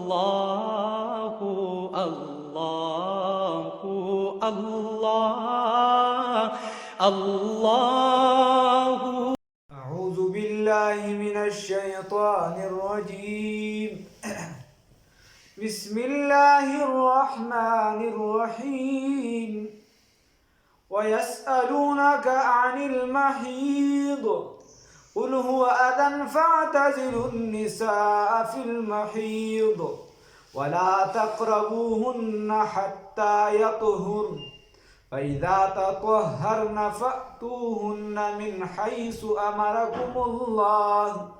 الله الله الله الله. أعوذ بالله من الشيطان الرجيم. بسم الله الرحمن الرحيم. ويسألونك عن المحيض قل هو أذى فاعتزلوا النساء في المحيض ولا تقربوهن حتى يطهرن فإذا تطهرن فأتوهن من حيث أمركم الله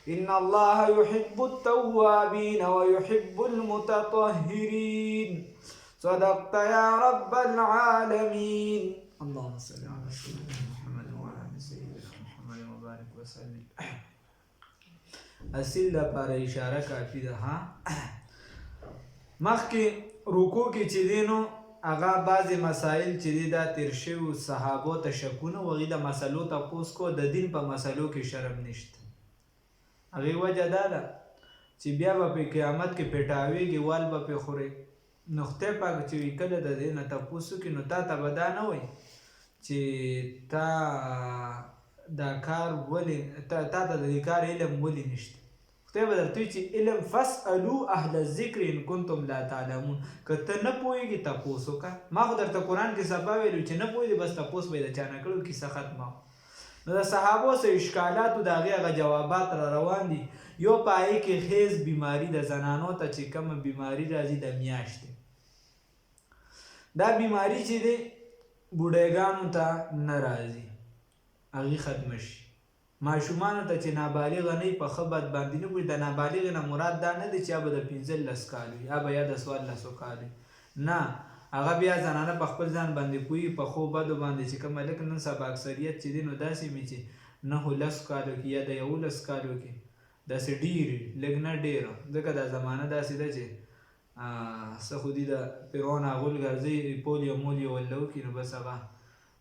إن الله يحب التوابين ويحب المتطهرين. صدقت يا رب العالمين. اللهم صل على سيدنا محمد وعلى آل سيدنا محمد وبارك وسلم. اصل لپاره اشاره کافی ده. ها مخکې رکوع کې چې دی نو هغه بعضې مسایل چې دی دا تیر شوي صحابو ته شکونه و هغې د مسلو تپوس کو د دین په مسلو کې شرم نشته. هغې وجه دا ده چې بیا به په قیامت کې پیټاویږي وال به پې خورې نو خدای پاک چې وي کله د دې نه تپوس وکړي نو تا ته به دا نه وایي چې تا دا کار ولې تا ته د دې کار علم ولې نشته. خدای به درته وایي چې علم فاسألو اهل الذکر ان کنتم لا تعلمون. که ته نه پوهېږې تپوس وکړه. ما خو درته قرآن کې سبا ویلو چې نه پوهېږې بس تپوس به یې د چا نه کړو کیسه ختمه. نو د صحابو څه اشکالاتو د هغې هغه جوابات را روان دي. یو په هغې کې خیز بیماري د زنانو ته چې کومه بیماري راځي د میاشتې دا بیماري چې دی بوډیګانو ته نه راځي هغې ختمه شي. ماشومانو ته چې نابالغه نه وي په ښه بد باندې نه پوهېږي. د نابالغې نه مراد دا نه دی چې یا به د 15 کال وي یا به یا د 14 کال وي. نه هغه بیا زنانه په خپل ځان باندې پوهېږي په ښو بدو باندې چې کومه لکه نن سبا اکثریت چې دی نو داسې وي چې 9 کالو کې یا د 11 کالو کې داسې ډېرې لږ نه ډېره ځکه دا زمانه داسې ده چې څه خو دي د فرعون هغول ګرځي پولیو مولیو ولله وکړي نو بس هغه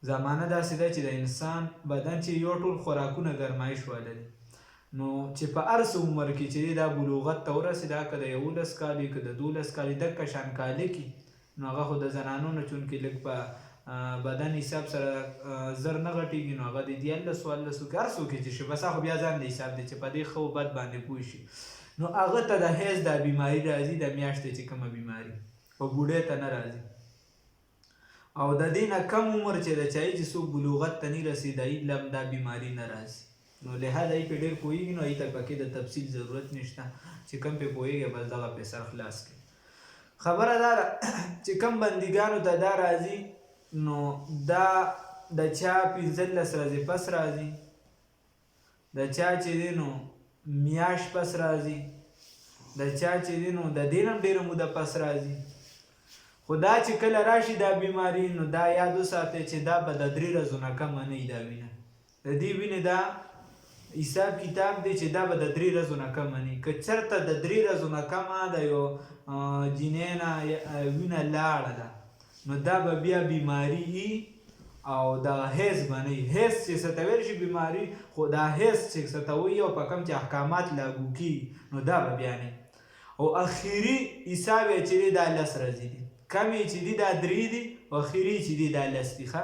زمانه داسې ده چې د انسان بدن چې یو ټول خوراکونه ګرمایش واله دي. نو چې په هر څه عمر کې چې دی دا بلوغت ته ورسېد که د 11 کال وي که د 12 کال وي دقه شان کاله کې نو هغه خو د زنانو نه چونکې لږ په بدن حساب سره زر نه غټېږي نو هغه د 14 14 کې هر څوک چې شي بس هغه بیا ځان د حساب دی چې په دې ښه بد باندې پوه شي نو هغه ته د حیض دا بیماري راځي د میاشتې چې کومه بیماري په بوډۍ ته نه راځي او د دې نه کم عمر چې د چایي چې څوک بلوغت ته نه رسېد هغې لم دا بیماري نه راځي. نو لحاظ هغې پې ډېر پوهېږي نو هغې ته پکې د تفصیل ضرورت نشته چې کم پې پوهېږي بس دغه پې سر خلاص کړي. خبره دا ده چې کم بندګانو ته دا راځي نو دا د چا 15 ورځې پس راځي د چا چې دی نو میاشت پس راځي د چا چې دی نو د دې نه ډېره موده پس راځي. خو دا چې کله راشي دا بیماري نو دا یاد وساتئ چې دا به د 3 ورځو نه کمه نه وي دا وینه د دې وینې دا حساب کتاب دی چې دا به د 3 ورځو نه کمه نه وي. که چېرته د 3 ورځو نه کمه د یو جینۍ نه وینه لاړه ده نو دا به بیا بیماري وي او د حیض به نه وي. حیض چې څه ته ویل شي بیماري خو دا حیض چې څه ته وایي او په کوم چې احکامات لاګو کېږي نو دا به بیا نه او اخري حساب یې چې دی دا 10 ورځې دي کم یې چې دي دا 3 دي او اخري چې دي دا 10 دي. ښه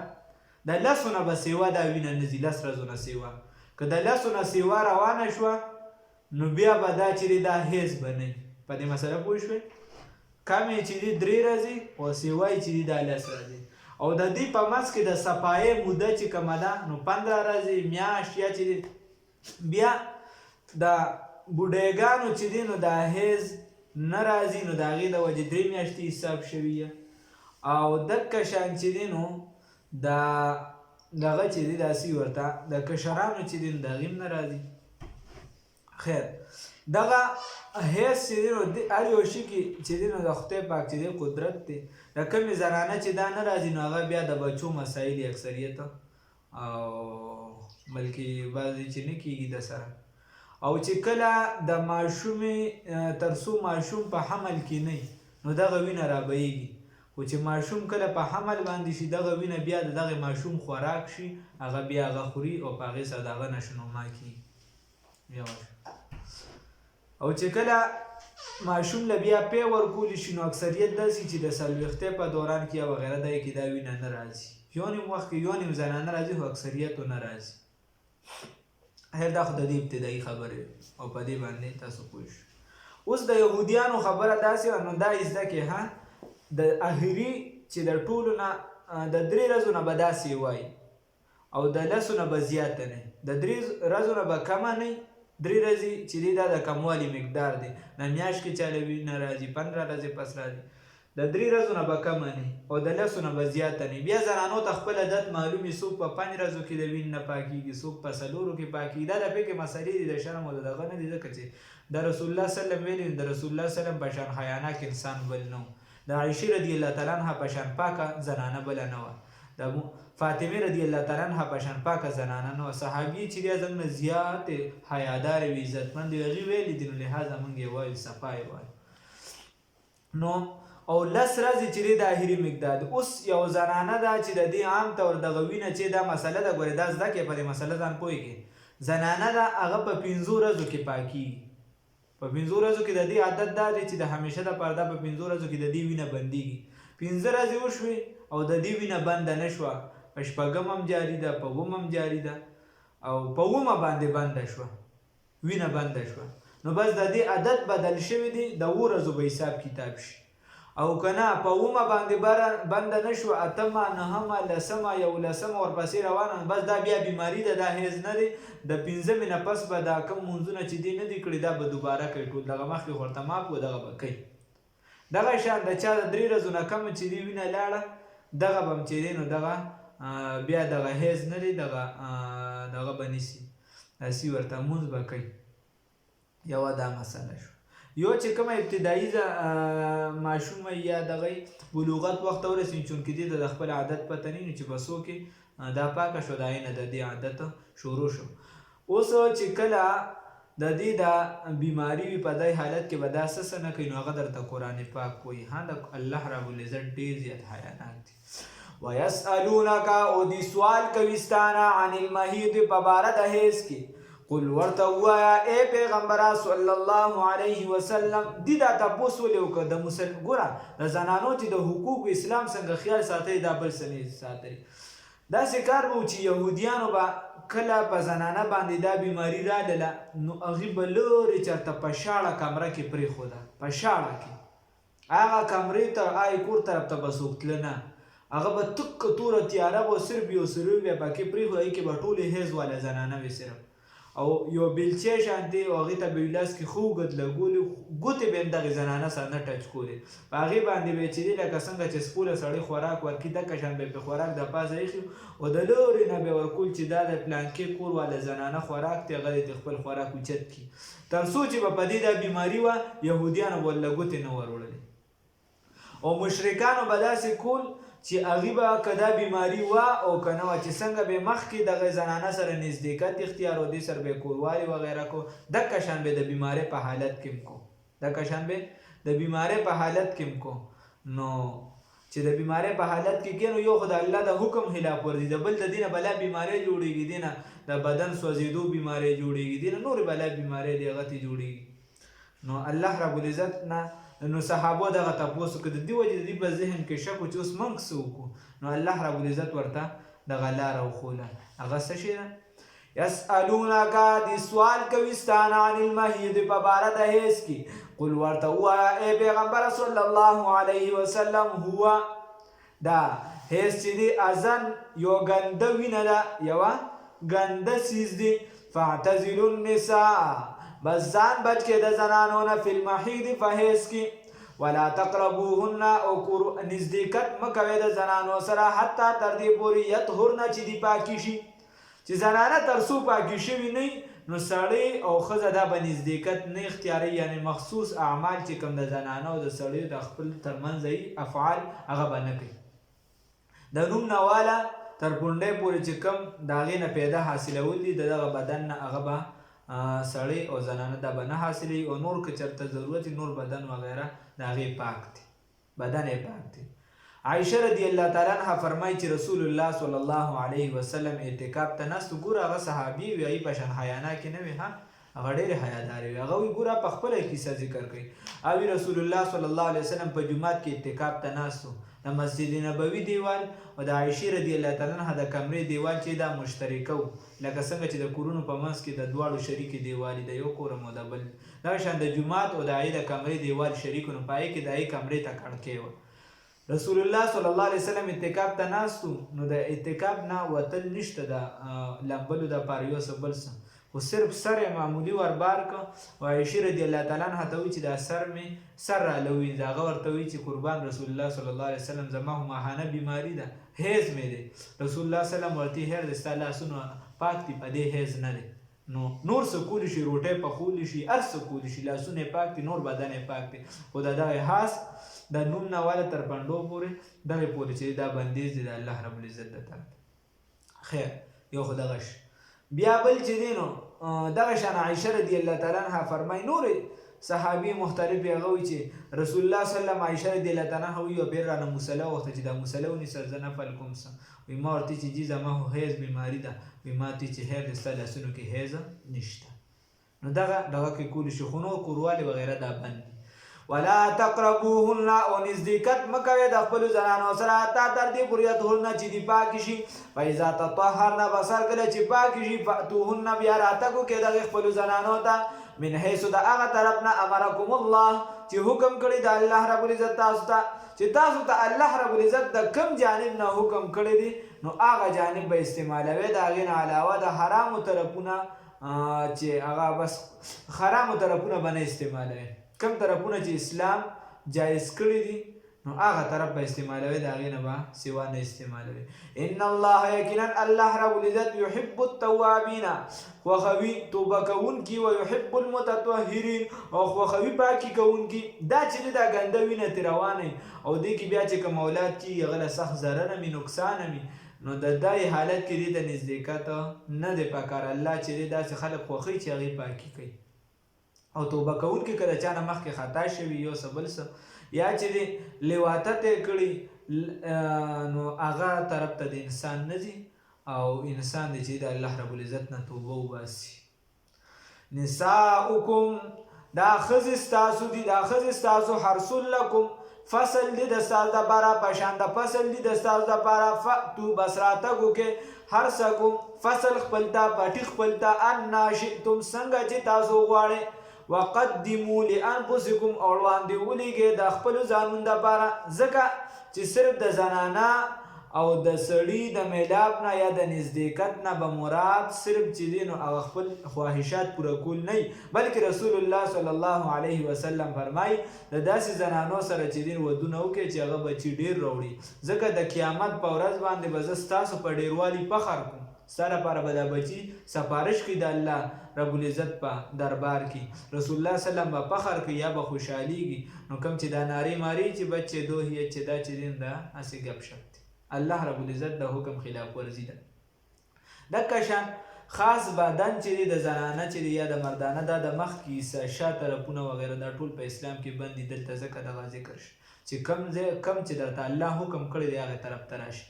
د 10 نه به سیوا دا وینه نه ځي 10 ورځو نه سیوا. که د 10 نه سیوا روانه شوه نو بیا به دا چې دی دا حیض به نه وي. په دې مسله پوه شوئ. کم یې چې دي 3 ورځې او سیوا یې چې دي دا 10 ورځې او د دې په منځ کې د صفایې موده چې کومه ده نو 15 ورځې میاشت یا چې دی بیا د بوډیګانو چې دی نو دا حیض نه راځي نو د هغې د وجې 3 میاشتې حساب شوي او دقه شان چې دی نو دغه چې دی داسې ورته د کشرانو چې دی نو د هغې هم نه راځي. خیر دغه حیض چې دی نو هر یو شي کې چې دی نو د خدای پاک چې دی قدرت دی. د کمې زنانه چې دا نه راځي نو هغه بیا د بچو مسایل اکثریت او بلکې بعضې چې نه کېږي د سره او چې کله د ماشومې تر څو ماشوم په حمل کې نه نو دغه وینه رابهیږي. خو چې ماشوم کله په حمل باندې شي دغه وینه بیا د دغه ماشوم خوراک شي هغه بیا هغه خوري او په هغې سره د هغه نشونما کېږي. او چې کله ماشوم له بیا پی ورکولی شي نو اکثریت داسې چې د څلوېښتۍ په دوران کې یا وغیره دی کې دا وینه نه راځي یو نیم وخت کې یو نیم زنانه راځي خو اکثریتو نه راځي خیر دا خو د دې ابتدایي خبرې او په دې باندې تاسو پوه شو اوس د یهودیانو خبره داسې نو دا زده کې ها د اخري چې د ټولو نه د 3 ورځو نه به داسې وایي او د 10 نه به زیاته نه د 3 ورځو نه به کمه نه 3 ورځې چې دی دا د کموالي مقدار دی نه میاشت کې چاله وینه راځي 15 ورځې پس راځي د 3 ورځو نه به کمه نه او د 10 نه به زیاته نه بیا زنانو ته خپل عادت معلومي څوک په 5 ورځو کې د وین نه پاکیږي څوک په 4 کې پاکیږي دا د فقه مسلې دي د شرم او دغه نه دي ځکه چې د رسول الله صلی الله علیه وسلم ویلي د رسول الله صلی الله علیه وسلم په شان حیاناک انسان بل نه د عائشه رضی الله تعالی عنها په شان پاکه زنانه بل نه و د فاطمه رضی الله تعالی عنها په شان پاکه زنانه نو صحابي چې د زنګ نه زیات حیادار وي عزتمند وي ویلي دي نو لہذا مونږ یې وایو صفای وایو نو او 10 ورځې چې د اخري مقدار اوس یو زنانه ده چې د دې عام طور د غوینه چې دا مسله ده ګورې دا زده کې په دې مسله ځان پوهېږي زنانه ده هغه په 15 ورځو کې پاکیږي په 15 ورځو کې د دې عادت دا دی چې د همیشه د پرده په 15 ورځو کې د دې وینه بندېږي 15 ورځې وشوې او د دې وینه بنده نه شوه په شپږم هم جاري ده په اووم هم جاري ده او په اوومه باندې بنده شوه وینه بنده شوه نو بس د دې عادت بدل شوی دی د 7 ورځو به حساب کتاب شي او کنه په اومه باندې بنده نه شوه اتمه نهمه لسمه یولسمه ورپسې روانه بس دا بیا بیماري ده دا هیز نه دی د 15 نه پس به دا کم منځونه چې دی نه دی کړي دا به دوباره کوي ټول دغه مخکې ورته معاف و دغه به کوي دغه شان د چا د 3 ورځو نه کم چې دی وینه لاړه دغه به هم چې دی نو دغه بیا دغه هیز نه دی دغه به نیسي داسې ورته مونځ به کوي یوه دا مسله شو یو چې کومه ابتدایي ماشوم یا دغه بلوغت وخت ورسېږي چونکې دې ته د خپل عادت پته نه وي چې بسو کې دا پاکه شو دا نه د دې عادت شروع شو اوس چې کله د دې د بیماری وي په دې حالت کې به دا څه نه کوي نو هغه درته قرآن پاک وایي ها د الله رب العزت ډېر زیات حیاناک دي ویسألونک او دې سوال کوي ستانه عن المحیض په باره د حیض کې قل ورته ووایه ای پیغمبره صلی الله علیه وسلم دې دا تپوس ولې وکړه د ګوره د زنانو چې د حقوق اسلام څنګه خیال ساتئ دا بل څه نه ساتئ داسې کار به و چې یهودیانو به کله په زنانه باندې دا بیماري راغله نو هغې به لرې چېرته په شاړه کمره کې پرېښوده په شاړه کې هغه کمرې ته هغې کور طرف ته به څوک تله نه هغه به تکه توره تیاره به صرف یو سړی بیا پکې پرېښود هغې کې به ټولې حیض واله زنانه وي صرف او یو بیلچې شانتې او هغې ته به یې لاس کې ښه اوږد لګولې ګوتې به یې هم دغې زنانه سره نه ټچ کولې په هغې باندې به یې چې دی لکه څنګه چې سپوله سړی خوراک ورکړي دکه شان به یې پرې خوراک د پاسه ایښي او د لورې نه به یې ورکول چې دا د پلانکې کور والا زنانه خوراک دی هغه دې خپل خوراک اوچت کړي تر څو چې به په دې دا بیماري وه یهودیانو به ورله ګوتې نه ور وړلې او مشرکانو به داسې کول چې هغې به که دا بیماري وه او که نه وه چې څنګه به یې مخکې دغه زنانه سره نزدېکت اختیار او دې سره به یې کوروالي وغیره کو دکه شان به د بیمارۍ په حالت کې هم کو دکه شان به د بیمارۍ په حالت کې هم کو نو چې د بیمارۍ په حالت کې کې نو یو خو د الله د حکم خلاف ورځي د بل د دې نه بلا بیمارۍ جوړېږي دې نه د بدن سوځېدو بیمارۍ جوړېږي دې نه نورې بلا بیمارۍ دې هغه ته جوړېږي نو الله رب العزت نه نو صحابو دغه تپوس وکړه د دې وجې د دې په ذهن کې شک و چې اوس موږ څه وکړو نو الله رب العزت ورته دغه لاره وښوله هغه څه شی ده یسألونک دې سوال کوي ستانه عن المحیض په باره د حیض کې قل ورته ووایه ای پیغمبره صلی الله علیه وسلم هو دا حیض چې دی اذن یو ګنده وینه ده یوه ګنده څیز دی فاعتزلوا النساء بس ځان بچ کې د زنانو نه فی المحیض په حیض کې ولا تقربوهن او نزدېکت مه کوئ د زنانو سره حتی تر دې پورې یطهرن چې دي پاکي شي چې زنانه تر څو پاکي شوي نه نو سړی او ښځه دا به نزدېکت نه اختیاروي یعنې مخصوص اعمال چې کوم د زنانه او د سړیو د خپل ترمنځ افعال هغه به نه کوي د نوم نه واله تر پونډۍ پورې چې کوم د هغې نه پیدا حاصلول دي د دغه بدن نه هغه به سړی او زنانه دا به نه حاصلوي او نور که چېرته ضرورت نور بدن وغیره د هغې پاک دی بدن یې پاک دی عایشه رضی الله تعالی عنها فرمایي چې رسول الله صلی الله علیه وسلم اعتکاف ته ناست ګوره هغه صحابي وي هغې په شان حیانا کې نه وي ها هغه ډېرې حیادارې وې. هغه وایي ګوره په خپله کیسه ذکر کوي. او رسول الله صلی الله علیه وسلم په جومات کې اعتکاف ته ناست و. د مسجد نبوي دیوال او د عایشې رضی الله تعالی عنها د کمرې دیوال چې دا مشترکه و، لکه څنګه چې د کورونو په منځ کې د دواړو شریکې دیوالې د یو کور او د بل، دغه شان د جومات او د هغې د کمرې دیوال شریک و، نو په هغې کې د هغې کمرې ته کړکۍ وه. رسول الله صلی الله علیه وسلم اعتکاف ته ناست و، نو د اعتکاف نه وتل نشته د لمبلو دپاره یو څه بل څه، خو صرف سر یې معمولي وربار که او عایشې رضی الله تعالی عنها ته وایي چې دا سر مې سر راله ووینځه. هغه ورته وایي چې قربان رسول الله صلی الله علیه وسلم زما خو ماهانه بیماري ده، حیض مې دی. رسول الله صلی الله علیه وسلم ورته هیر دی ستا لاسونه پاک دي، په دې حیض نه دی. نو نور څه کولی شي، روټۍ پخولی شي، هر څه کولی شي، لاسونه یې پاک دي، نور بدن یې پاک دی، خو د دغې خاص د نوم نه واله تر پنډو پورې دغې پورې چې دا بندیز دی د الله رب العزت د طرف. خیر یو خو دغه شي. بیا بل چې دی نو دغه شان عایشه رضی الله تعالی عنها فرمایي، نورې صحابي مختلف هغه وایي چې رسول الله صلی الله علیه وسلم عایشه رضی الله تعالی عنها وایي یو بیر رانه مصله وغوښته چې دا مصله ونیسه زه نفل کوم څه. وایي ما ورته چې جي زما خو حیض بیماري ده، وایي ما ته چې حیض دی ستا لاسونو کې حیض نشته. نو دغه کې کولی شي، خو نور کوروالې وغیره دا بند دي. ولا تقربوهن او نزدېکت مه کوئ د خپلو زنانو سره حتی تر دې پورې یطهرن چې دې پاکې شي. فاذا تطهرن بس هر کله چې پاکې شي فأتوهن بیا راتګ وکړئ دغې خپلو زنانو ته من حیث د هغه طرف نه امرکم الله چې حکم کړی د الله رب العزت تاسو ته، چې تاسو ته الله رب العزت د کوم جانب نه حکم کړی دی نو هغه جانب به استعمالوئ. د هغې نه علاوه د حرامو طرفونه چې هغه بس حرامو طرفونه به نه استعمالوئ. کم طرفونه چې اسلام جایز کړي دي نو هغه طرف به استعمالوي، د هغې نه به سوا نه استعمالوي. ان الله یقینا الله رب العزت یحب التوابین خوښوي توبه کوونکي و یحب المتطهرین او خوښوي پاکي کوونکي. دا چې دا ګنده وینه ترې روانه او دې کې بیا چې کوم اولاد کېږي هغه له سخت ضرره وي نقصانه وي، نو د دای حالت کې دې ته نزدېکت نه دی پکار. الله چې دی داسې خلک خوښوي چې هغې پاکي کوي او توبه کوونکي که د چا نه مخکې خطا شوي یو څه بل څه یا چې دی لواطت یې کړي نو هغه طرف ته د انسان نه ځي او انسان دی چې د الله رب العزت نه توبه وباسي. نساؤکم دا ښځې ستاسو دي، دا ښځې ستاسو حرث لکم فصل دی د ستاسو دپاره، په شان د فصل دی د ستاسو دپاره. فأتو بس راتګ وکړئ حرثکم فصل خپل ته پټي خپل ته انا شئتم څنګه چې تاسو غواړئ. وقدموا لانفسکم او وړاندې ولیږئ د خپلو ځانونو دپاره، ځکه چې صرف د زنانه او د سړي د میلاب نه یا د نزدېکت نه به مراد صرف چې دی نو هغه خپل خواهشات پوره کول نه وي، بلکې رسول الله صلی الله علیه وسلم فرمایي د داسې زنانو سره چې دی ودونه وکړئ چې هغه بچي ډېر راوړي، ځکه د قیامت په ورځ باندې به زه ستاسو په ډېروالي فخر کوم. ستا لپاره به دا بچي سفارش کوي د الله رب العزت په دربار کې. رسول الله صلی الله علیه وسلم به فخر کوي یا به خوشحالیږي. نو کوم چې دا نارې مارې چې بچې دوه چې دا چې دین دا هسې ګپ شپ دی، الله رب العزت د حکم خلاف ورزي ده. دکه شان خاص بدن چې دی د زنانه چې دی یا د مردانه دا د مخ کې شا طرفونه وغیره دا ټول په اسلام کې بند دي. دلته ځکه دغه ذکر شي چې کم چې درته الله حکم کړی دی هغې طرف ته راشي.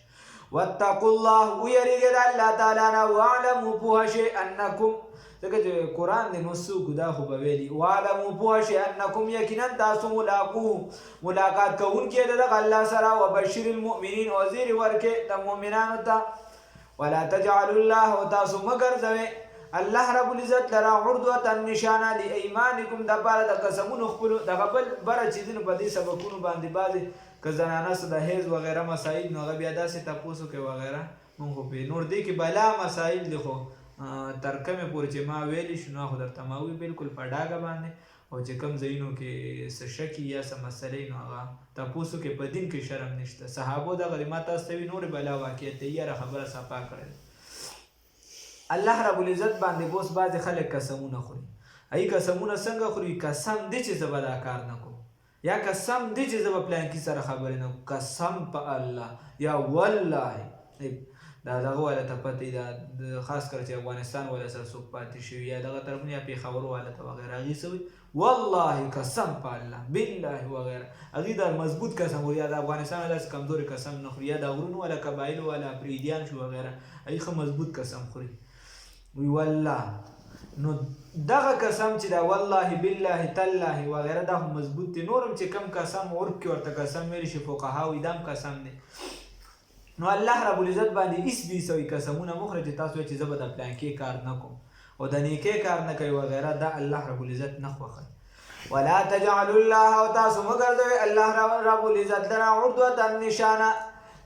واتقوا الله ویریږئ د الله تعالی نه واعلموا پوه شئ انکم ځکه چې قرآن دی نو څوک دا خو به ویلي واعلموا پوه شئ انکم یقینا تاسو ملاقوه ملاقات کوونکي د دغه الله سره. وبشر المؤمنین او زیر ورکړئ د مؤمنانو ته. ولا تجعلوا الله او تاسو مه ګرځوئ الله رب العزت لره عرضة نشانه لایمانکم دپاره د قسمونو خپلو. دغه بل بره چیزونو په دې سبقونو باندې بعضې که زنانه څه د حیض وغیره مسایل نو هغه بیا داسې تپوس وکړئ وغیره مونږ خو پې نور دې کې بلا مسایل دي، خو تر کومې پورې چې ما ویلی شو نو خو درته ما ووي بالکل په ډاګه باندې، او چې کوم ځایونو کې څه شکي یا څه مسلې نو هغه تپوس وکړئ. په دین کې شرم نشته. صحابو دغه ما تاسو ته وي نورې بلا واقعیت دی یاره خبره صفا کړې. الله رب العزت باندې بوس بعضې خلک قسمونه خوري. ای قسمونه څنګه خوري؟ قسم دی چې زه به دا کار نه کوم، یا قسم دی چې زه به پلانکي سره خبرې نه کوم، قسم په الله یا والله. دا دغه والا ته پته دا خاص کر چې افغانستان والا سره څوک پاتې شوي یا دغه طرفونه یا پېښور والا ته وغیره هغې څه وایي والله قسم په الله بالله وغیره. هغې دا مضبوط قسم خوري، یا د افغانستان والا داسې کمزورې قسم نه خوري، یا د غرونو والا قبایلو والا پریدیان شو وغیره هغې ښه مضبوط قسم خوري. وی والله نو دغه قسم چې دا والله بالله تالله وغیره دا هم مضبوط دي. نورم چې کم قسم عرف کې ورته قسم ویل شي فقهاوي دا هم قسم دی. نو الله رب العزت باندې ایس بي سوی قسمونه مخرج تاسو چې زه به د پلانکې کار نه کوم او د نیکې کار نه کوي وغیره دا الله رب العزت نه خوښوي. ولا تجعلوا الله او تاسو مګرځوئ الله رب العزت لره عرضة نشانه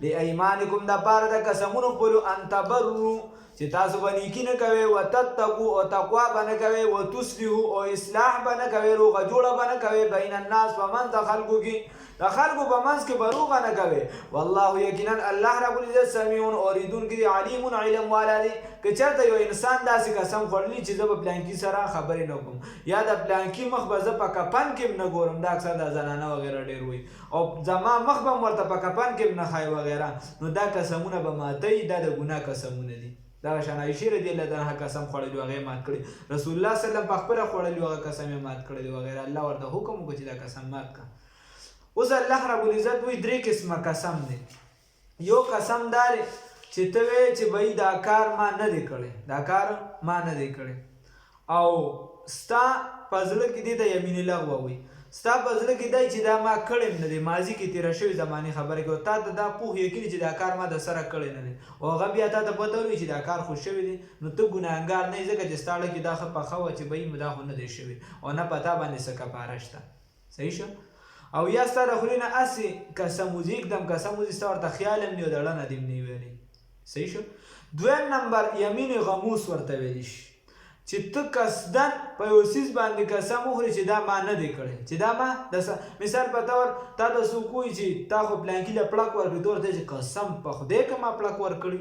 لایمانکم د پاره د قسمونو خپلو ان تبروا چې تاسو به نیکي نه کوئ وتتقوا او تقوا به نه کوئ وتصلحوا او اصلاح به نه کوئ روغه جوړه به نه کوئ بین الناس په منځ د خلکو کې د خلکو په منځ کې به روغه نه کوئ. والله یقینا الله رب العزت سمیع اوریدونکی دی علیم علم والا دی. که چېرته یو انسان داسې قسم خوړلی چې زه به پلانکي سره خبرې نه کوم یا د پلانکي مخ به زه په کپن کې هم نه ګورم دا اکثر د زنانه وغیره ډېر وایي او زما مخ به هم ورته په کپن کې هم نه ښایي وغیره نو دا قسمونه به ماتوي. دا د ګناه قسمونه دي. دغه شان عایشې رضی الله عنها قسم خوړلی هغه مات کړی رسول الله صلی الله علیه وسلم په خپله خوړلی هغه قسم یې مات کړی وغیره الله ورته حکم وکړو چې دا قسم مات کړه. اوس الله رب العزت وایي 3 قسمه قسم دی. یو قسم دا دی چې ته وایې چې بھائی دا کار ما نه دی کړی دا کار ما نه دی کړی او ستا په زړه کې دې ته یمین لغوه وایي ستا په زړه کې دی چې دا ما کړی نه دی ماضي کې تېره شوې زمانې خبرې کوي تا ته دا پوه یقین چې دا کار ما د سره کړی نه دی او هغه بیا تا ته پته ولوي چې دا کار خو شوی دی نو ته ګناهګار نه یې ځکه چې ستا اړه کې دا ښه پخه وه چې بھائی دا خو نه دی شوی او نه په تا باندې څه کفاره شته. صحیح شو. او یا ستا د خولې نه هسې قسم وځي اکدم قسم وځي ستا ورته خیال هم نه و د اړه نه دې هم نه ویلی. صحیح شو. دویم نمبر یمین غموس ورته ویلی شي چې ته قصدن په یو څیز باندې قسم وخورې چې دا ما نه دی کړی چې دا ما مثال په طور تا د څوک وایي چې تا خو پلانکي له پړک ورکړي ته ورته چې قسم په خدای که ما پړک ورکړي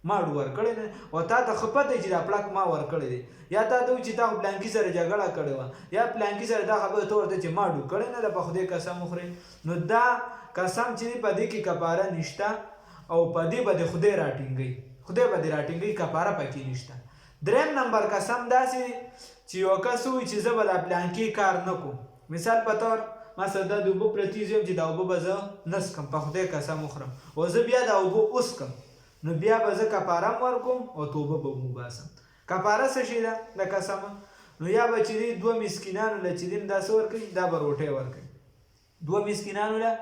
ما ورکړی نه او تا ته ښه پته چې دا پړک ما ورکړی دی یا تا ته وایي چې تا خو پلانکي سره جګړه کړې وه یا پلانکي سره دا خبره ته ورته چې ما ډو کړی نه ده په خدای قسم وخورې نو دا قسم چې دی په دې کې کفاره نشته او په دې به د خدای راټینګوي خدای به دې راټینګوي کفاره پکې نشته. دریم نمبر قسم داسې چې یو کس وایي چې زه به دا پلانکي کار نه کوم مثال په طور ما سره دا د اوبه پرتې زه یم چې دا اوبه به زه نه څښم په خدای قسم وخورم او زه بیا دا اوبه وڅښم نو بیا به زه کفاره هم ورکوم او توبه به م وباسم. کفاره څه شی ده د قسمه نو یا به چې دی 2 مسکینانو له چې دین دا څه ورکوي دا به روټۍ ورکوي 2 مسکینانو له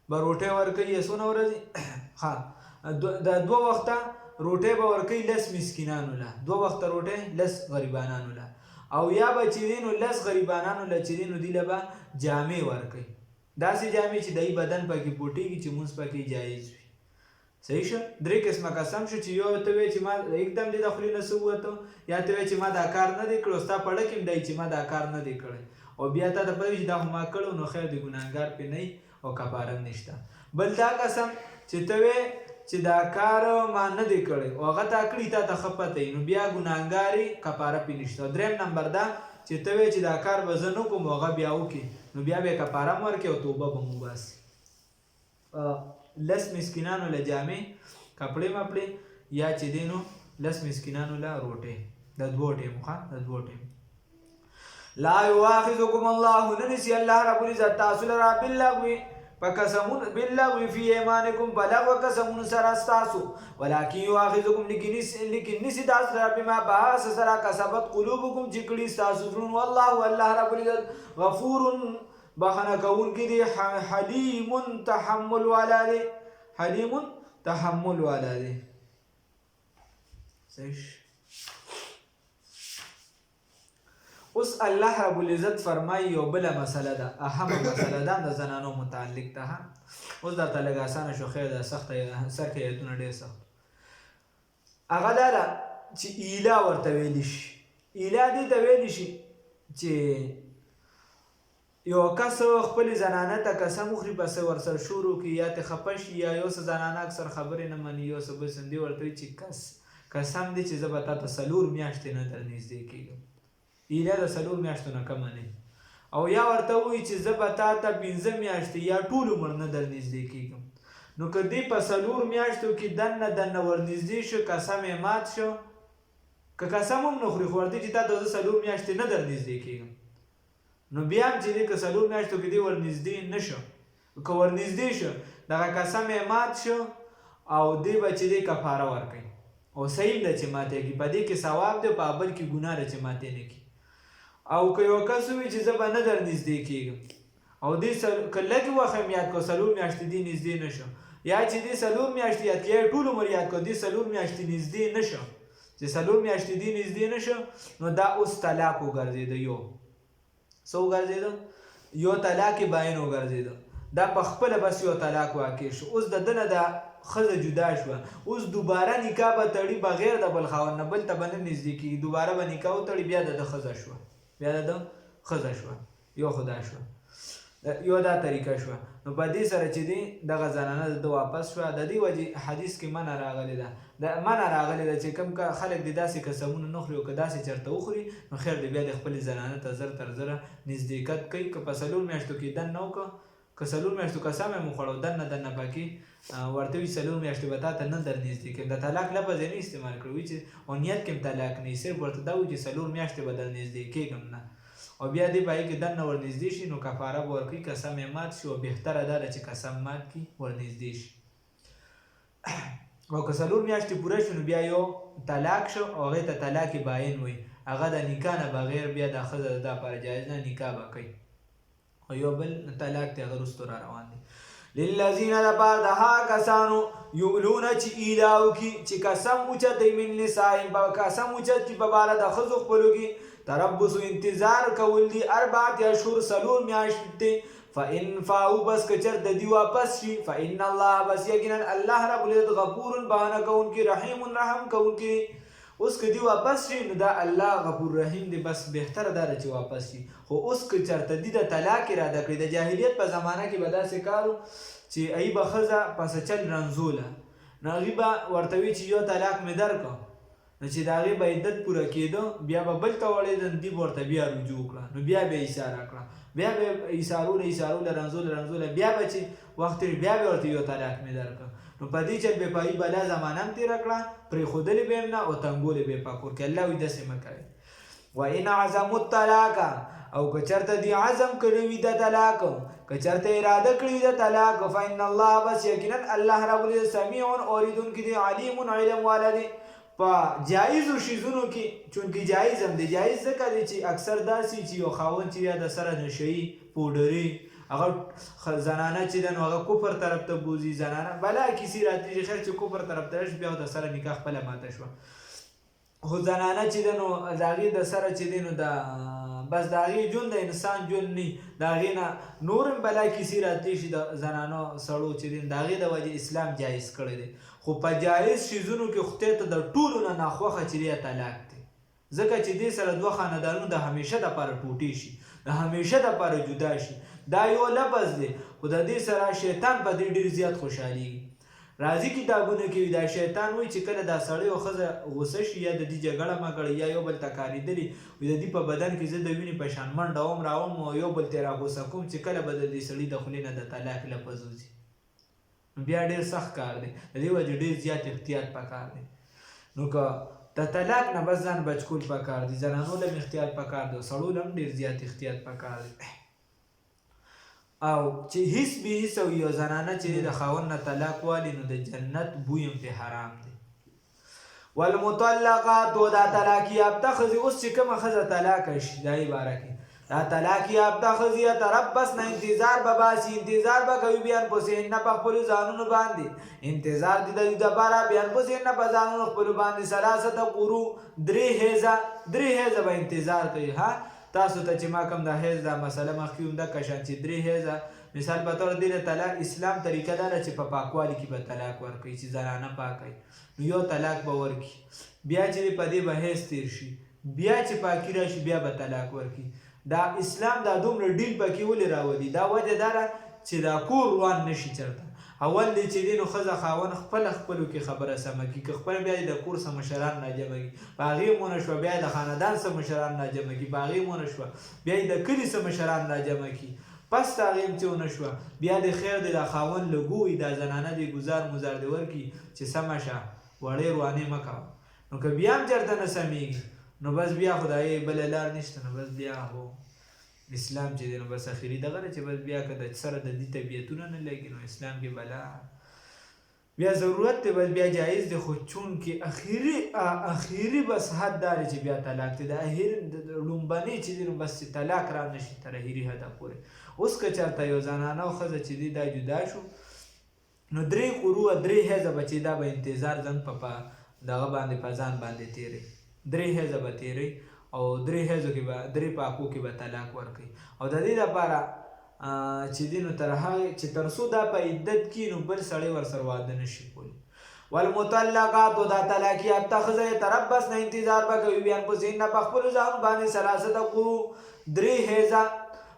به روټۍ ورکوي یا څونه ورځي ها د 2 وخته روټۍ به ورکوي 10 مسکینانو له 2 وخته روټۍ 10 غریبانانو له او یا به چې دی نو 10 غریبانانو له چې دی نو دی له به جامې ورکوي داسې جامې چې دی بدن پکې پوټېږي چې مونځ پکې جایز وي. صحیح شو. 3 قسمه قسم شو چې یو ته وایې چې ما एकदम دې د خولې نه څه ووته یا ته وایې چې ما دا کار نه دی کړی ستا په اړه کې هم دی چې ما دا کار نه دی کړی او بیا تا ته پته وي چې دا خو ما کړی نو خیر دی ګناهګار پرې نه او کفاره هم نشته. بل دا قسم چې ته وایې چې دا کار ما نه دی کړی او هغه تا کړي تا ته ښه پته وي نو بیا ګناهګاري کفاره پرې نشته. دریم نمبر دا چې ته وایې چې دا کار به زه نه کوم هغه بیا وکړي نو بیا به یې کفاره هم ورکړي او توبه به م وباسي. 10 مسکینانو له جامې کپړې مپړې یا چې دی نو 10 مسکینانو له روټۍ د 2 ټیمو ښه د 2 ټیمو. لا یواخذکم الله نه نیسي الله رب العزت تاسو لره باللغو په قسمونو باللغو فی ایمانکم په لغو قسمونو سره ستاسو ولکن یواخذکم لیکن نیسي تاسو لره بما په هغه سره کسبت قلوبکم چې کړي ستاسو زړونه والله الله رب العزت غفور بخنه کوونکی دی حلیم تحمل والا دی حلیم تحمل والا دی. اوس الله رب العزت فرمایي یو بله مسله ده اهمه مسله ده د زنانو متعلق ده. اوس درته لږ اسانه شو خیر ده سخته سر کې ایتونه ډېر سخت هغه دا ده چې ایله ورته ویلی شي ایله دې ته ویلی شي چې یو کس خپل زنانه ته قسم وخوري پس ورسره شروع کړي یا ته خفه شي یا یو څه زنانه اکثر خبرې نه مني یو څه بل څه دې ورته وایي چې قسم دی چې زه به تا ته 4 میاشتې نه در نږدې کېږم ایله د 4 میاشتو نه کمه نه او یا ورته وایي چې زه به تا ته 15 میاشتې یا ټول عمر نه در نږدې کېږم نو که دې په 4 میاشتو کې دننه ورنږدې شو قسم یې مات شو که قسم هم نه خوري خو ورته چې تا ته زه 4 میاشتې نه در نږدې کېږم نو بیا هم چې دی که 4 میاشتو کې دی ورنږدې نه شو که ورنږدې شو دغه قسم یې مات شو او دی به چې دی کفاره ورکوي او صحیح ده چې ماته کړي، په دې کې ثواب دی، په بل کې ګناه ده چې ماته نه کړي. او که یو کس ووایي چې زه به نه در نږدې کېږم او دې که لږ وخت هم یاد کړو 4 میاشتې دې نږدې نه شم، یا چې دې 4 میاشتې یاد کړي یا ټول عمر یاد کړو دې 4 میاشتې نږدې نه شم، چې 4 میاشتې دې نږدې نه شم، نو دا اوس طلاق وګرځېده. څه وګرځېده؟ یو طلاق باین وګرځېده. دا په خپله بس یو طلاق واقع شو. اوس د ده نه دا ښځه جدا شوه، اوس دوباره نکاح به تړي بغیر د بل خاوند نه، بل ته به نه نږدې کېږي، دوباره به نکاح وتړي، بیا د ده ښځه شوه، بیا د ده ښځه شوه. یو خو دا شوه، یو دا طریقه شوه. نو په دې سره چې دی دغه زنانه د ده واپس شوه. د دې وجې حدیث کې منع راغلی ده، منع راغلی ده چې کوم خلک د داسې قسمونه نه خوري او که داسې چېرته وخوري نو خیر دی بیا د خپلې زنانه ته زر تر زره نزدېکت کوي. که په 4 میاشتو کې دن نه وکړه، که 4 میاشتو قسم یې وخوړ او دننه پکې ورته وي 4 میاشتې به تا ته نه در نږدې کړم، د طلاق لفظ یې نه استعمال کړی، وایي چې او نیت کې هم طلاق نه وي، صرف ورته دا وایي چې 4 میاشتې به در نږدې کېږم نه، او بیا دې پای کې دننه ور نږدې شي نو کفاره به ورکوي، قسم یې مات شي، او بهتره دا ده چې قسم مات کړي ور نږدې شي. او که 4 میاشتې پوره شي نو بیا یو طلاق شو او هغې ته طلاق باین وایي، هغه د نکاح نه بغیر بیا دا ښځه د ده لپاره جایز نه، نکاح به کوي. او یو بل طلاق دی هغه وروستو را روان دی. للذین لپاره د هغه کسانو یولونه چې ایله وکړي چې قسم اوچتوي من نسائهم، په قسم اوچت کړي په باره د ښځو خپلو کې، تربص انتظار کول دي 4 اشهر 4 میاشتې، فإن فاؤوا بس که چېرته دوی واپس شي، فإن الله بس یقینا الله رب العزت غفور بخښنه کوونکی، رحیم رحم کوونکی. اوس که دوی واپس شي نو دا الله غفور رحیم دی، بس بهتره دا ده چې واپس شي. خو اوس که چېرته دوی د طلاق اراده کړي، د جاهلیت په زمانه کې به داسې کار و چې هغې به ښځه پسه چل رنځوله، نو هغې به ورته وي چې یو طلاق مې درکړه، نو چې د هغې به عدت پوره کېده بیا به بل ته وړېده، نو دوی به ورته بیا رجوع کړه، نو بیا به یې ایساره کړه، بیا به یې ایسارونه رنځوله، بیا به چې وخت بیا به ورته یو طلاق مې درکړه، نو په دې چل به په هغې بلا زمانه هم تېره کړه، پرېښودلې به یې نه او تنګولې به یې په کور کې. الله وایي داسې مه کوئ. وإن عزموا الطلاق، او که چېرته دوی عزم کړی وي د طلاق، که چېرته اراده کړې وي د طلاق، فإن الله بس یقینا الله رب العزت سمیع اورېدونکی دی، علیم علم والا دی په جایزو شیزونو کې. چونکې جایز هم دی، جایز ځکه دی چې اکثر داسې چې یو خاوند چې یا د سره نشهیي پوډري هغه زنانه چې ده نو هغه کفر طرف ته بوځي، زنانه بلا کیسې راتېږي، خیر چې کفر طرف ته راشي بیا د سره نکاح خپله ماته شوه، خو زنانه چې ده نو د هغې د سره چې دی نو د بس د هغې ژوند د انسان ژوند نه د هغې نه نور هم بلا کیسې راتلی شي د زنانو سړو چې دی د هغې د وجې اسلام جایز کړی دی. خو په جایز شیزونو کې خدای ته د ټولو نه ناخوښه چې دی طلاق دی، ځکه چې دې سره 2 خاندانونه د همیشه دپاره ټوټې شي، د همیشه دپاره جدا شي. دا یو لفظ دی خو د دې سره شیطان په دې ډېر زیات خوشحالېږي. راځي کتابونه کې دا شیطان وایي چې کله دا سړی او ښځه غوسه شي یا د دې جګړه مګړه یا یو بل ته کارېدلي وي، د دې په بدن کې زه د وینې په شان منډه وم راوم او یو بل ته یې راغوسه کوم چې کله به د دې سړي د خولې نه د طلاق لفظ وځي، بیا ډېر سخت کار دی. د دې وجې ډېر زیات احتیاط پکار دی. نو که د طلاق نه بس ځان بچ کول پکار دي، زنانو له هم احتیاط پکار دی، سړو له هم ډېر زیات احتیاط پکار دی. او چې هیڅ به هیڅ او یو زنانه چې د خاوند نه طلاق والي نو د جنت بوی هم پرې حرام دی. والمطلقات و دا طلاق یافته ښځې، اوس چې کومه ښځه طلاقه شي دا باره کې دا طلاق یافته ښځې یتربصن انتظار به باسي، انتظار به کوي بانفسهن په خپلو ځانونو باندې، انتظار دي د دوی دپاره بانفسهن په ځانونو خپلو باندې 3 قروء 3 حیضه به انتظار کوي. ها تاسو ته چې ما کوم د حیض دا مسله مخکې هم دکه شان چې 3 حیضه مثال په طور دې طلاق اسلام طریقه دا ده چې په پاکوالي کې به طلاق ورکوي، چې زنانه پاکوي نو یو طلاق به ورکړي، بیا چې په دې به حیض تیر شي، بیا چې پاکي راشي بیا به طلاق ورکړي. دا اسلام دا دومره ډیل پکې ولې راولي؟ دا وجه دا ده چې دا کور روان نشي چېرته. اول دی چې دی نو ښځه خاوند خپلو کې خبره سمه کړي، که خپل بیا د کور څه مشران راجمع کړي په هغې مونه شوه، بیا د خاندان څه مشران راجمع کړي په هغې مونه شوه، بیا د کلي څه مشران راجمع کړي، پس د هغې هم چې ونه شوه بیا د خیر دی د خاوند لګوي دا زنانه دی ګزار مزار دی ورکړي چې سمه شه وړې روانې مه کوه. نو که بیا هم چېرته نه سمېږي نو بس بیا خو د هغې بله لار نشته، نو بس بیا هو اسلام چې دی نو بس اخري دغه ده چې بس بیا که د سره د دې طبیعتونه نه لګي نو اسلام کې بلا بیا ضرورت دی بس بیا جایز دی، خو چون کې اخیری بس حد دا دی چې بیا طلاق دی، د لومبني چې دی نو بس چې طلاق را نشي تر اخري حده پورې. اوس که چېرته یو زنانه او ښځه چې دی دا جدا شو نو 3 قروه 3 حیضه به چې دا به انتظار ځان په دغه باندې په ځان باندې تېروي، 3 حیضه به تېروي او 3 حیضو کې به 3 پاکو کې به طلاق ورکوي. او د دې لپاره چې دی نو تر هغې چې تر څو دا په عدت کې نو بل سړی ورسره واده نشي کولی. والمطلقات دا طلاق یافته ښځه یتربصن انتظار به کوي بانفسهن په خپلو ځانو باندې 3 قروء 3 حیضه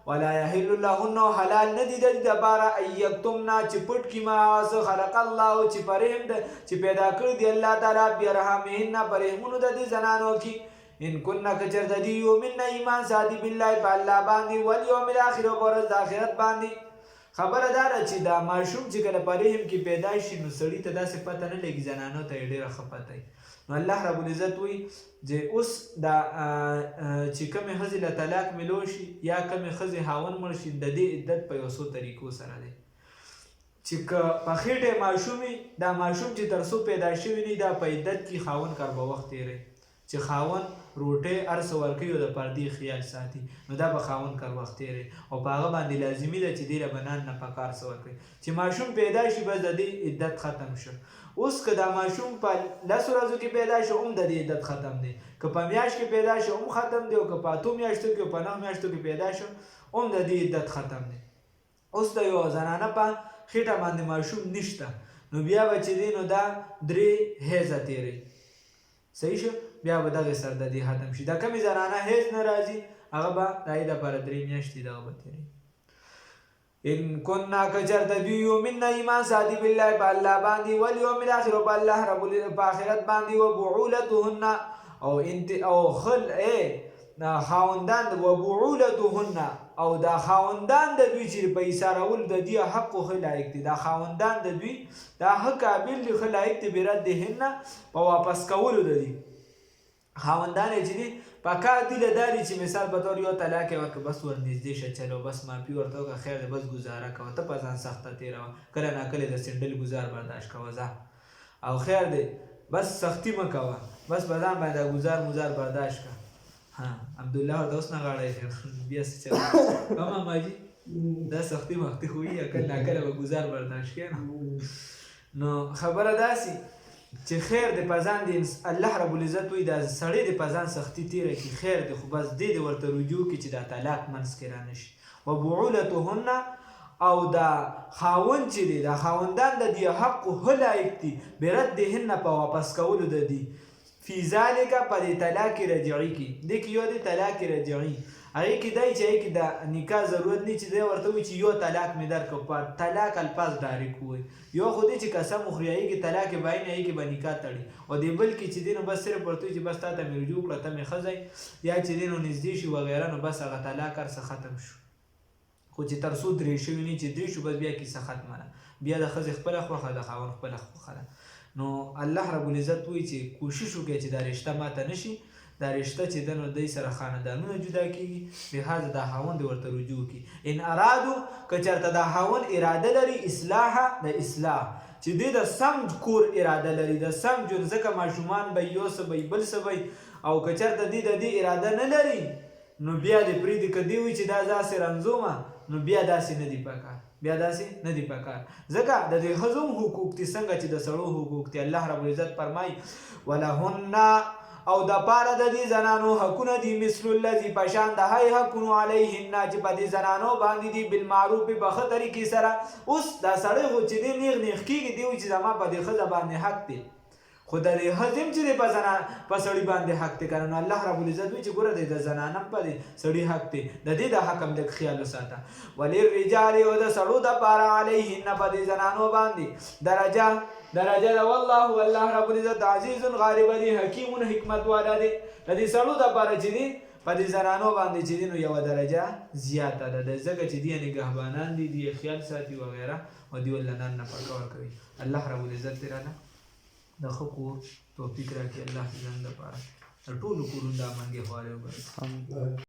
ولا يحل لهن حلال ندی د دې لپاره ان یکتمنا چې پټ کړي ما څه خلق الله چې په رحم چې پیدا کړي دی الله تعالی برحمهن په رحمونو د دې زنانو کې ان كنا کچر د دې یومن ایمان ساتي بالله په الله باندې والیوم الاخر او ورځ د آخرت باندې. خبره دا ده چې دا ماشوم چې کله په رحم کې پیدا شي نو سړي ته داسې پته نه لګي، زنانو ته یې ډېره ښه پته وي. نو الله رب العزت وایي چې اوس دا چې کومې ښځې له طلاق ملو شي یا کومې ښځې خاوند مړ شي د دې عدت په یو څو طریقو سره دی چې که په خېټې ماشوم وي دا ماشوم چې تر څو پیدا شوي نه دا په عدت کې خاوند کار به وخت تېروي چې خاوند روټۍ هر څه ورکوي او د پردې خیال ساتي نو دا به خاوند کار وخت تېروي او په هغه باندې لازمي ده چې دې له بنان نه په کار څه ورکوي چې ماشوم پیدا شي بس د دې عدت ختم شو. اوس که دا ماشوم په 10 ورځو کې پیدا شي هم د دې عدت ختم دی، که په میاشت کې پیدا شي هم ختم دی، او که په 8 میاشتو کې او په 9 میاشتو کې پیدا شي هم د دې عدت ختم دی. اوس د یو زنانه په خېټه باندې ماشوم نشته نو بیا به چې دی نو دا 3 حیضه تېروي، صحیح شو، بیا به دغې سره د دې ختم شي. دا کمې زنانه حیض نه راځي هغه به د هغې دپاره 3 میاشتې دغه به تېروي. ان كنا کچرته دوی یؤمنن ایمان ساتي بالله په الله باندې والیوم الاخر په الله رب په آخرت باندې وبعولتهن او خل خاوندان وبعولتهن او دا خاوندان د دوی چې په ایثارول د دې حق خو لایق دي، دا خاوندان د دوی دا حق قابل دي خو لایق دي برده په واپس کولو د دي خاوندان چې دي پکار دي له داري چې مثال په طور یو طلاق یې ورکړه بس ورنږدې شه چلو بس معافي ورته وکړه خیر دی بس ګزاره کوه ته په ځان سخته تېروه کله ناکله د سنډل ګزار برداشت کوه ځه او خیر دی بس سختي مه کوه بس په ځان باندې ګزار مزار برداشت کوه. عبدالله ورته اوس نه غاړی بیا څه چل ماماجي دا سختي مختي خو یې کله ناکله به ګزار برداشت کړې نو خبره داسې چې خیر دی په ځان دی الله رب العزت وایي دا سړی دی په ځان سختي تېره کړي خیر دی خو بس دې ورته رجوع کړي چې دا طلاق منځ کې را نشي. وبعولتهن او دا خاوند چې دی دا خاوندان د دې حق هو لایق دي بردهن په واپس کولو د دي فی ذلک په دې طلاق رجعي کې دې کې یو دی طلاق رجعي هغې کې دی چې هغې کې د نکاح ضرورت نه چې دی ورته وایي چې یو طلاق مې درکړه په طلاق الفاظ ډایرکټ ووایي یو خو دی چې قسم وخوري هغې کې طلاق باین هغې کې به نکاح تړي او دې بل کې چې دی نو بس صرف ورته وایي چې بس تا ته مې رجوع کړه ته مې ښه یا چې دی نو نږدې شي وغیره نو بس هغه طلاق هر څه ختم شو. خو چې تر څو 3 شوي نه چې 3 شو بس بیا کیسه ختمه ده بیا د ښځې خپله خوښه د خاوند خپله خوښه ده. نو الله رب العزت وایي چې کوشش وکړئ چې دا رشته ماته نشي دا رشته چې ده نو دی سره خاندانونه جدا کېږي لهذا دا خاوند ورته رجوع کړي. ان ارادو که چېرته دا خاوند اراده لري اصلاح د اصلاح چې دی د سم کور اراده لري د سم ژوند ځکه ماشومان به یو څه به بل څه به او که چېرته دی د دې اراده نه لري نو بیا دې پرېږدي که دی وایي چې دا داسې رنځومه نو بیا داسې نه دي پکار بیا داسې نه دي پکار ځکه د دې ښځو هم حقوق دي څنګه چې د سړو حقوق دي. الله رب العزت فرمایي ولهن او د پاره د دې زنانو حقونه دي مثل الذي په شان د هغې حقونو علیهن چې په دې زنانو باندې دي بالمعروف په ښه طریقې سره. اوس دا سړی خو چې دی نیغ نیغ کېږي دی وایي چې زما په دې ښځه باندې حق دی خو د دې ښځې هم چې دی په سړي باندې حق دی که نه نو الله رب العزت وایي چې ګوره دی د زنانه هم په دې سړي حق دی د دې د حق هم لږ خیال وساته. وللرجال او د سړو دپاره علیهن په دې زنانو باندې درجه ده والله الله رب العزت عزیز غالب دی حکیم حکمت والا دی. د دې سړو دپاره چې دی په دې زنانو باندې چې دی نو یوه درجه زیاته ده ځکه چې دی نګهبانان دي دی خیال ساتي وغیره او دی ولله نن نفقه ورکوي. الله رب العزت دې راله د ښه کور توفیق راکړي الله زموږ دپاره د ټولو کورونو دا منګې خوارې وګرځي.